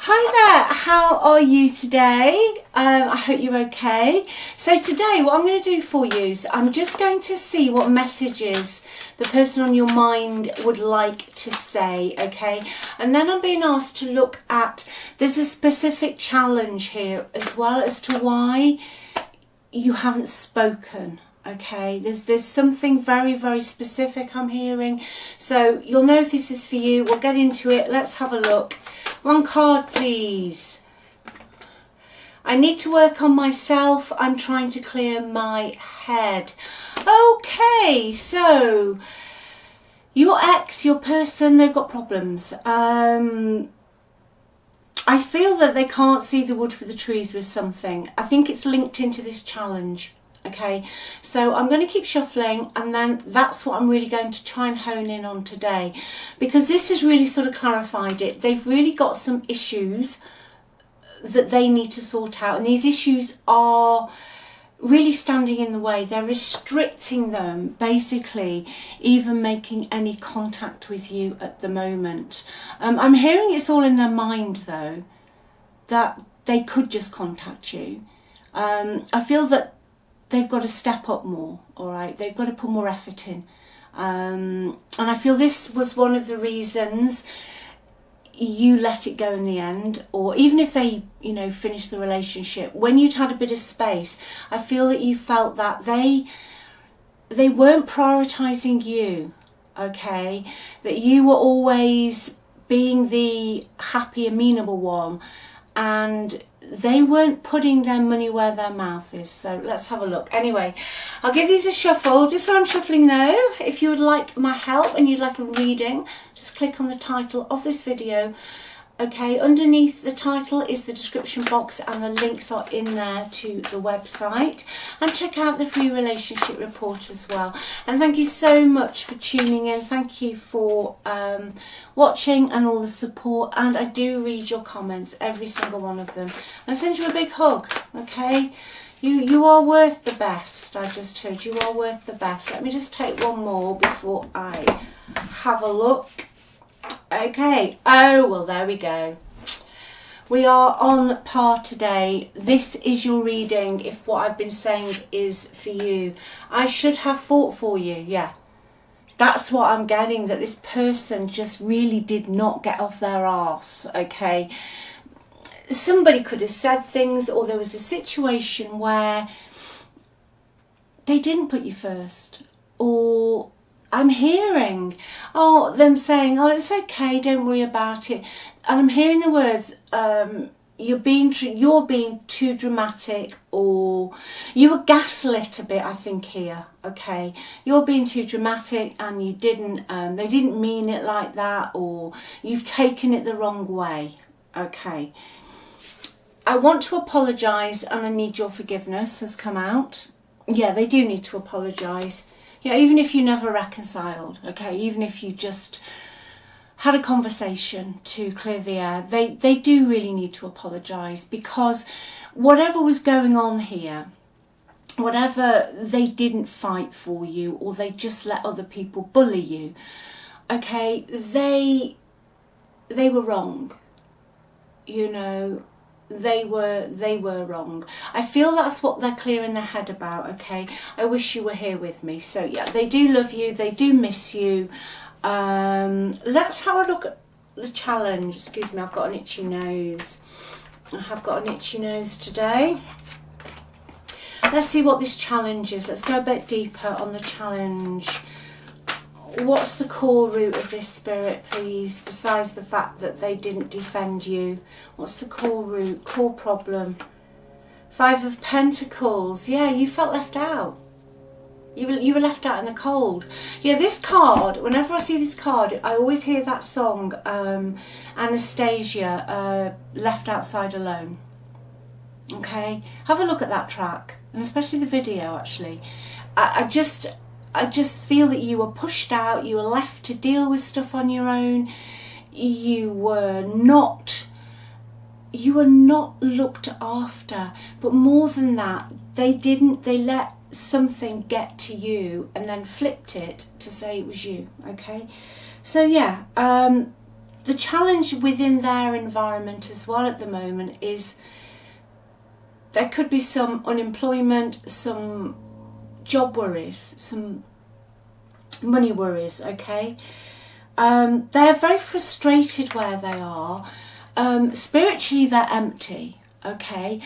Hi there, how are you today? I hope you're okay. So today what I'm going to do for you is I'm just going to see what messages the person on your mind would like to say, okay? And then I'm being asked to look at, there's a specific challenge here as well as to why you haven't spoken. Okay, there's something very, very specific I'm hearing. So you'll know if this is for you. We'll get into it. Let's have a look. One card, please. I need to work on myself. I'm trying to clear my head. Okay, so your ex, your person, they've got problems. I feel that they can't see the wood for the trees with something. I think it's linked into this challenge. Okay, so I'm going to keep shuffling, and then that's what I'm really going to try and hone in on today, because this has really sort of clarified it. They've really got some issues that they need to sort out, and these issues are really standing in the way. They're restricting them, basically, even making any contact with you at the moment. I'm hearing it's all in their mind, though, that they could just contact you. I feel that they've got to step up more, all right? They've got to put more effort in. And I feel this was one of the reasons you let it go in the end, or even if they, finished the relationship, when you'd had a bit of space, I feel that you felt that they weren't prioritising you, okay? That you were always being the happy, amenable one, and they weren't putting their money where their mouth is. So let's have a look. Anyway, I'll give these a shuffle. Just while I'm shuffling though, if you would like my help and you'd like a reading, just click on the title of this video. Okay, underneath the title is the description box, and the links are in there to the website. And check out the free relationship report as well. And thank you so much for tuning in. Thank you for watching and all the support. And I do read your comments, every single one of them. And I send you a big hug, okay? You are worth the best. I just heard you are worth the best. Let me just take one more before I have a look. Okay, oh well, there we go. We are on par today. This is your reading if what I've been saying is for you. I should have fought for you, yeah. That's what I'm getting, that this person just really did not get off their arse, okay. Somebody could have said things, or there was a situation where they didn't put you first, or I'm hearing, them saying, oh, it's okay, don't worry about it. And I'm hearing the words, you're being too dramatic, or you were gaslit a bit, I think here, okay? You're being too dramatic, and you didn't, they didn't mean it like that, or you've taken it the wrong way, okay? I want to apologise, and I need your forgiveness has come out. Yeah, they do need to apologise. Yeah, even if you never reconciled, okay, even if you just had a conversation to clear the air, they do really need to apologise, because whatever was going on here, whatever they didn't fight for you, or they just let other people bully you, okay, they were wrong, They were wrong. I feel that's what they're clearing their head about, okay? I wish you were here with me. So yeah, they do love you, they do miss you. Let's have a look at the challenge. Excuse me, I've got an itchy nose. I have got an itchy nose today. Let's see what this challenge is. Let's go a bit deeper on the challenge. What's the core root of this, Spirit, please, besides the fact that they didn't defend you? What's the core root, core problem? 5 of Pentacles. Yeah, you felt left out. You were left out in the cold. Yeah, this card, whenever I see this card, I always hear that song, Anastasia, Left Outside Alone. Okay? Have a look at that track, and especially the video, actually. I just feel that you were pushed out, you were left to deal with stuff on your own. You were not looked after. But more than that, they let something get to you and then flipped it to say it was you, okay? So yeah, the challenge within their environment as well at the moment is there could be some unemployment, some job worries, some money worries, okay? They're very frustrated where they are. Spiritually, they're empty, okay?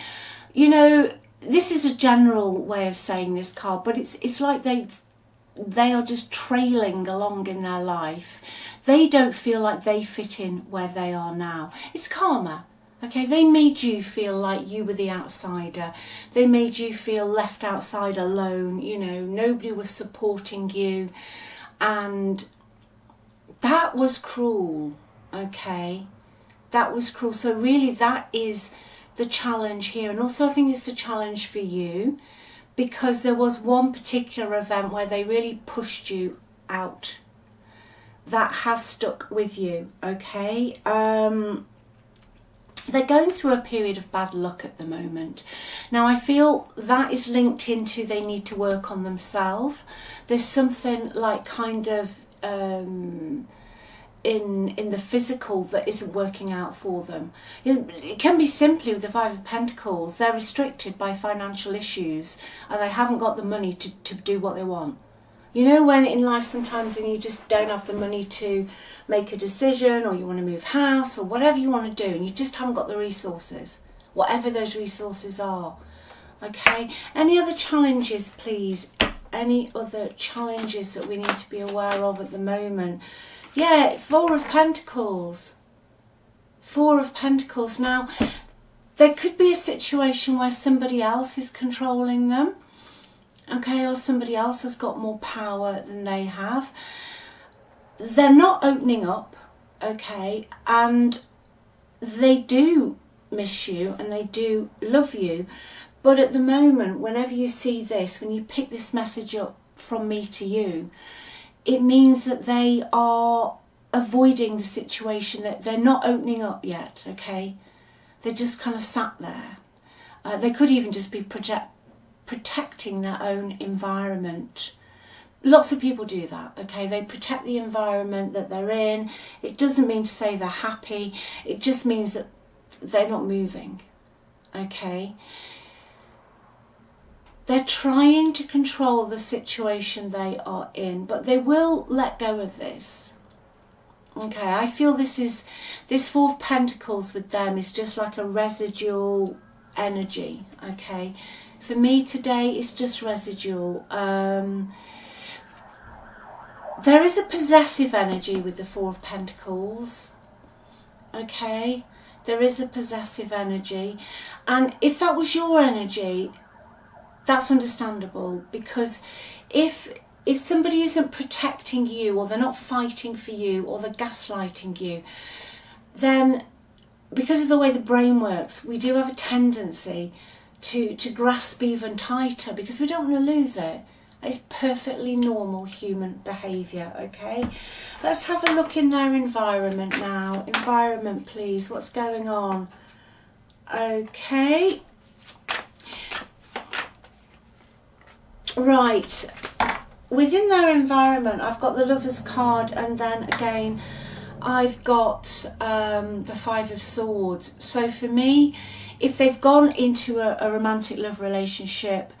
You know, this is a general way of saying this card, but it's like they are just trailing along in their life. They don't feel like they fit in where they are now. It's karma. Okay, they made you feel like you were the outsider. They made you feel left outside alone. You know, nobody was supporting you. And that was cruel, okay? That was cruel. So really that is the challenge here. And also I think it's the challenge for you, because there was one particular event where they really pushed you out. That has stuck with you, okay? They're going through a period of bad luck at the moment. Now I feel that is linked into they need to work on themselves. There's something like kind of in the physical that isn't working out for them. It can be simply with the Five of Pentacles. They're restricted by financial issues and they haven't got the money to do what they want. You know, when in life sometimes you just don't have the money to make a decision, or you want to move house or whatever you want to do, and you just haven't got the resources, whatever those resources are. Okay, any other challenges, please? Any other challenges that we need to be aware of at the moment? Yeah, Four of Pentacles. Four of Pentacles. Now, there could be a situation where somebody else is controlling them. Okay, or somebody else has got more power than they have. They're not opening up, okay, and they do miss you and they do love you. But at the moment, whenever you see this, when you pick this message up from me to you, it means that they are avoiding the situation, that they're not opening up yet, okay? They're just kind of sat there. They could even just be protecting their own environment. Lots of people do that, okay? They protect the environment that they're in. It doesn't mean to say they're happy. It just means that they're not moving, okay? They're trying to control the situation they are in, but they will let go of this. Okay, I feel this Four of Pentacles with them is just like a residual energy, okay? For me today, it's just residual. There is a possessive energy with the Four of Pentacles, okay? There is a possessive energy. And if that was your energy, that's understandable, because if somebody isn't protecting you, or they're not fighting for you, or they're gaslighting you, then because of the way the brain works, we do have a tendency to grasp even tighter because we don't want to lose it. It's perfectly normal human behaviour, okay? Let's have a look in their environment now. Environment, please. What's going on? Okay. Right. Within their environment, I've got the Lover's card, and then again, I've got the Five of Swords. So for me, if they've gone into a romantic love relationship,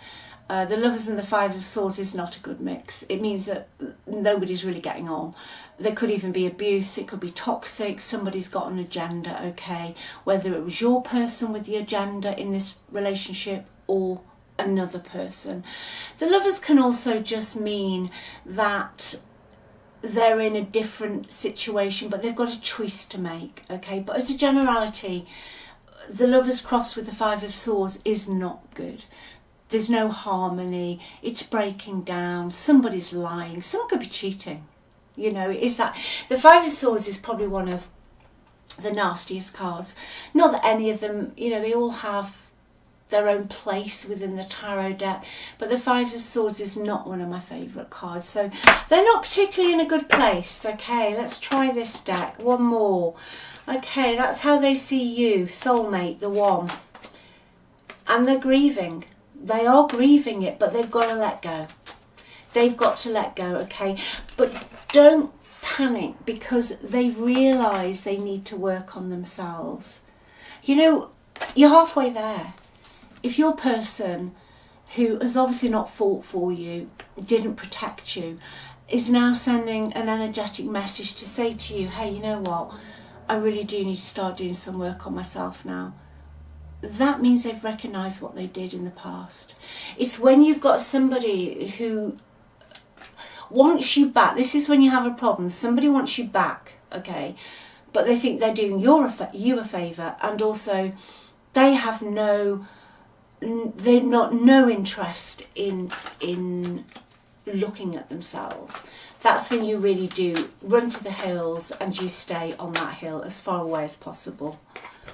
the Lovers and the Five of Swords is not a good mix. It means that nobody's really getting on. There could even be abuse. It could be toxic. Somebody's got an agenda, okay? Whether it was your person with the agenda in this relationship or another person. The Lovers can also just mean that they're in a different situation, but they've got a choice to make, okay? But as a generality, the Lovers crossed with the Five of Swords is not good. There's no harmony. It's breaking down. Somebody's lying. Someone could be cheating. You know, is that the Five of Swords is probably one of the nastiest cards. Not that any of them, you know, they all have their own place within the tarot deck, but the Five of Swords is not one of my favourite cards, so they're not particularly in a good place. Okay, let's try this deck. One more. Okay, that's how they see you, soulmate, the one. And they're grieving. They are grieving it, but they've got to let go. They've got to let go, okay? But don't panic because they've realised they need to work on themselves. You know, you're halfway there. If your person who has obviously not fought for you, didn't protect you, is now sending an energetic message to say to you, hey, you know what, I really do need to start doing some work on myself now. That means they've recognised what they did in the past. It's when you've got somebody who wants you back. This is when you have a problem. Somebody wants you back, okay, but they think they're doing you a favour, and also they have no interest in looking at themselves. That's when you really do run to the hills and you stay on that hill as far away as possible.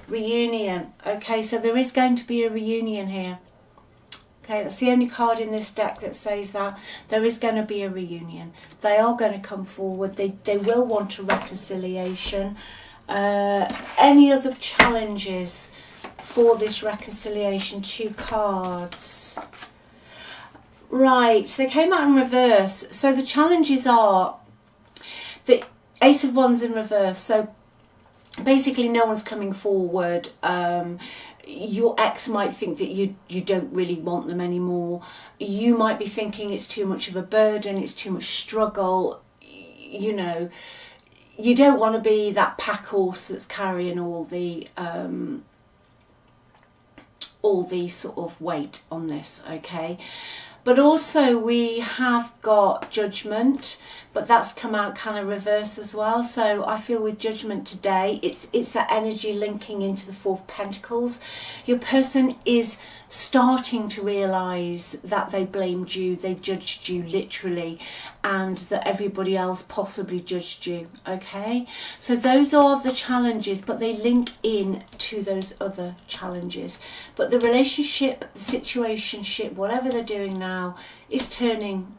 Reunion. Okay, so there is going to be a reunion here. Okay, that's the only card in this deck that says that. There is going to be a reunion. They are going to come forward. They will want a reconciliation. Any other challenges for this reconciliation? 2 cards. Right, so they came out in reverse. So the challenges are the Ace of Wands in reverse. So basically no one's coming forward. Your ex might think that you don't really want them anymore. You might be thinking it's too much of a burden, it's too much struggle. You know, you don't want to be that pack horse that's carrying all the sort of weight on this, okay? But also we have got Judgment, but that's come out kind of reverse as well. So I feel with Judgment today, it's that energy linking into the 4 of Pentacles. Your person is starting to realise that they blamed you, they judged you literally, and that everybody else possibly judged you, okay? So those are the challenges, but they link in to those other challenges. But the relationship, the situationship, whatever they're doing now is turning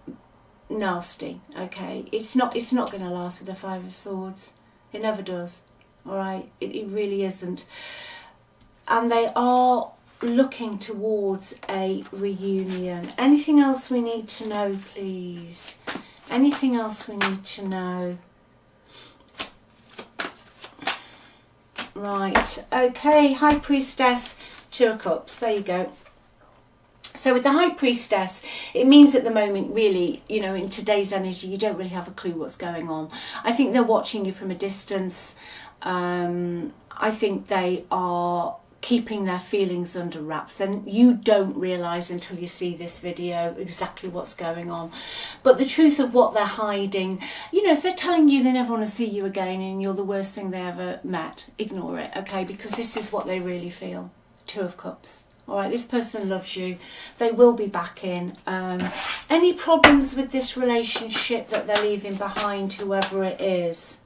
nasty, okay? It's not going to last with the 5 of Swords. It never does, all right? It really isn't. And they are looking towards a reunion. Anything else we need to know, please? Anything else we need to know? Right, okay, High Priestess, 2 of Cups, there you go. So with the High Priestess, it means at the moment, really, you know, in today's energy, you don't really have a clue what's going on. I think they're watching you from a distance. I think they are keeping their feelings under wraps, and you don't realise until you see this video exactly what's going on. But the truth of what they're hiding, you know, if they're telling you they never want to see you again and you're the worst thing they ever met, ignore it, okay? Because this is what they really feel. 2 of Cups. All right, this person loves you. They will be back in. Any problems with this relationship that they're leaving behind, whoever it is?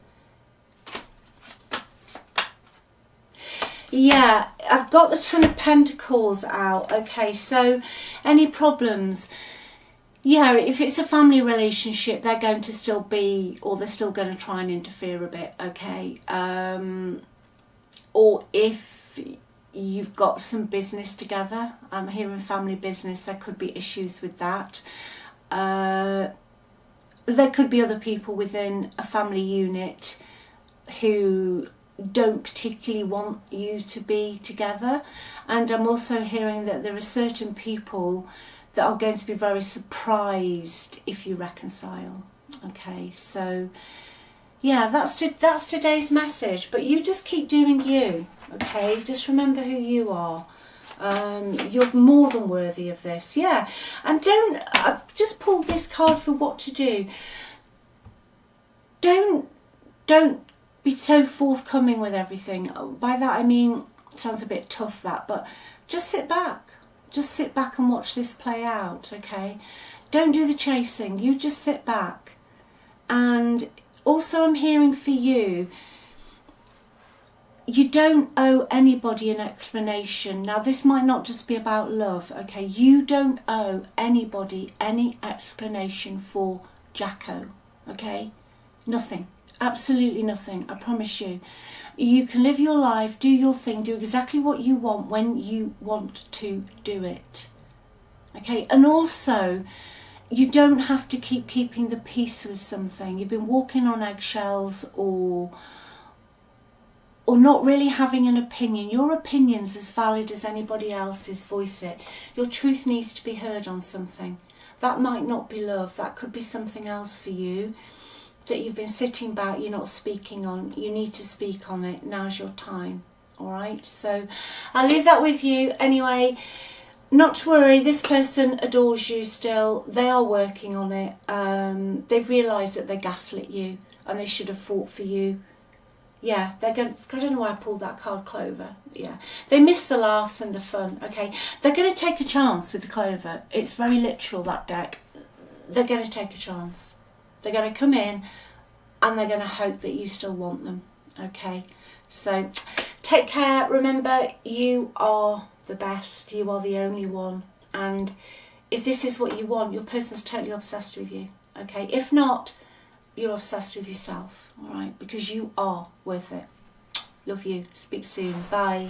Yeah, I've got the 10 of Pentacles out. Okay, so any problems? Yeah, if it's a family relationship, they're going to still be, or they're still going to try and interfere a bit, okay? Or if you've got some business together, I'm hearing family business, there could be issues with that. There could be other people within a family unit who don't particularly want you to be together, and I'm also hearing that there are certain people that are going to be very surprised if you reconcile. Okay, so yeah, that's today's message, but you just keep doing you, okay? Just remember who you are. You're more than worthy of this, yeah. And I've just pulled this card for what to do. Don't be so forthcoming with everything. By that I mean, it sounds a bit tough that, but just sit back. Just sit back and watch this play out, okay? Don't do the chasing, you just sit back. And also I'm hearing for you, you don't owe anybody an explanation. Now this might not just be about love, okay? You don't owe anybody any explanation for Jacko, okay? Nothing. Absolutely nothing, I promise you. You can live your life, do your thing, do exactly what you want when you want to do it. Okay, and also you don't have to keep keeping the peace with something. You've been walking on eggshells or not really having an opinion. Your opinion's as valid as anybody else's. Voice it. Your truth needs to be heard on something. That might not be love. That could be something else for you that you've been sitting back, you're not speaking on. You need to speak on it. Now's your time. All right? So I'll leave that with you. Anyway, not to worry. This person adores you still. They are working on it. They've realised that they gaslit you and they should have fought for you. Yeah, they're going. I don't know why I pulled that card, Clover. Yeah, they miss the laughs and the fun. Okay, they're going to take a chance with the Clover. It's very literal, that deck. They're going to take a chance. They're going to come in, and they're going to hope that you still want them. Okay, so take care. Remember, you are the best. You are the only one. And if this is what you want, your person's totally obsessed with you. Okay, if not, you're obsessed with yourself, all right? Because you are worth it. Love you. Speak soon. Bye.